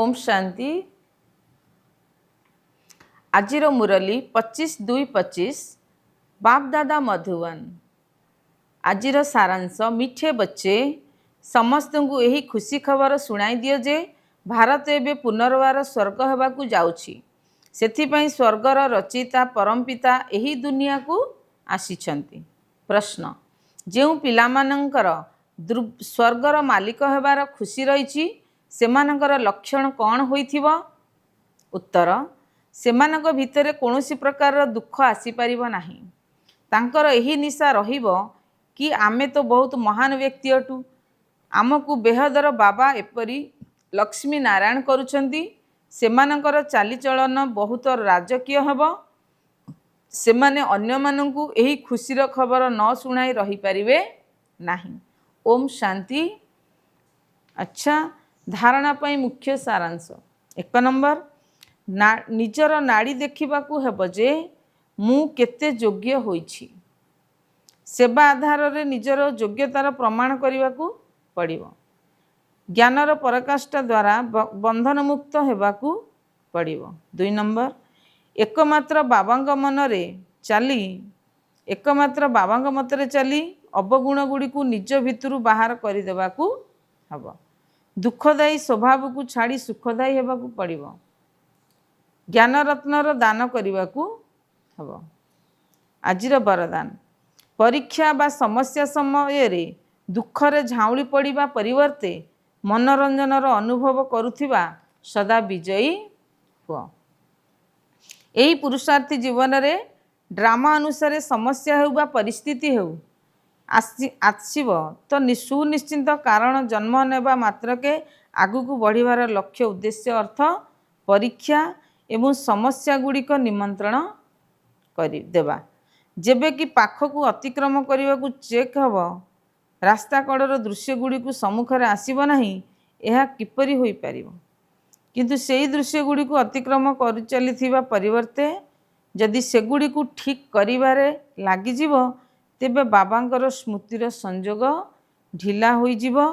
ओम शांति। आजिर मुरली 25/2/25 बाप दादा मधुबन। आजिर सारांश मिठे बच्चे समस्त को यही खुशी खबर शुणाई दियो जे भारत एवं पुनर्वार स्वर्ग होबाकू जाउछि। सेथिपई स्वर्गर रचयिता परमपिता यही दुनिया को आसीछंती। प्रश्न, जो पिलामानंकर स्वर्गर मालिक होबार खुशी रही सेमानंकर लक्षण कौन होइथिबो? उत्तर, सेमानंक भितरे कौनसी प्रकार दुख आसी परिबो नाही। तांकर यही निशा रहिबो कि आमे तो बहुत महान व्यक्ति अटू, आमको बेहदर बाबा एपरी लक्ष्मी नारायण करुछंती। सेमानंकर चालीचलन बहुत राजकीय हेबो। सेमाने अन्य मानंकु यही खुशीर खबर न शुणाई रही परिबे नाही। ओम शांति। अच्छा, धारणा पई मुख्य सारांश। 1 नंबर, निजर नाड़ी देखिबाकू हेबो जे मु केते योग्य होइछि। सेवा आधार रे निजर योग्यतार प्रमाण करिबाकू पड़िबो। ज्ञानर पराकाष्ठा द्वारा बंधन मुक्त हेबाकू पड़िबो। 2 नंबर, एकमात्र बाबांग मनरे चली एकमात्र बाबांग मतरे चली अवगुण गुड़ी को निज भितरु बाहर कर देबाकू हबो। दुखदायी स्वभाव को छाड़ी सुखदायी हेबाकू पड़िबो। ज्ञान रत्नर दान करिबाकू हबो। आजिर वरदान, परीक्षा बा समस्या समय रे दुखरे झाउली पड़िबा परिवर्ते मनोरंजनर अनुभव करुथिबा सदा विजयी हुआ। यही पुरुषार्थी जीवन रे ड्रामा अनुसार समस्या हो बा परिस्थिति हो आसीब तो सुनिश्चित कारण जन्म नेबा मात्रके आगुक बढ़िबार लक्ष्य उद्देश्य अर्थ परीक्षा एवं समस्या गुड़िक निमंत्रण करि देबा। जेबे कि पाखकू अतिक्रम करने चेक हब रास्ता कड़र दृश्य गुड़ी को सम्मुखें आसब नहीं, यह किपरि होई परिबो। किंतु सेही दृश्य गुड़ी को अतिक्रम कर चली परिवर्ते जदि सेगुड़ी को ठीक करिबारे लागिजिबो तेबे बाबांकर स्मृतिर संजोग ढिला होइजिबो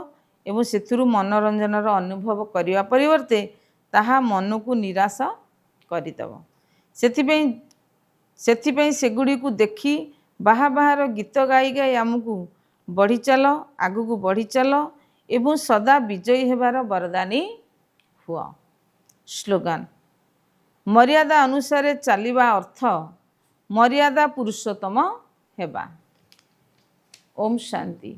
एवं सेथुरु मनोरंजनर अनुभव करिबा परिवर्ते ताहा मन को निराश करिदबो। सेथिपई सेगुड़ी को देखी बाहा बाहर गीत गाई गाई आमको बढ़ी चल आगू बढ़ी चल एवं सदा विजयी हेबार वरदानी हुआ। स्लोगान, मर्यादा अनुसार चलिबा अर्थ मर्यादा पुरुषोत्तम हेबा। ओम शांति।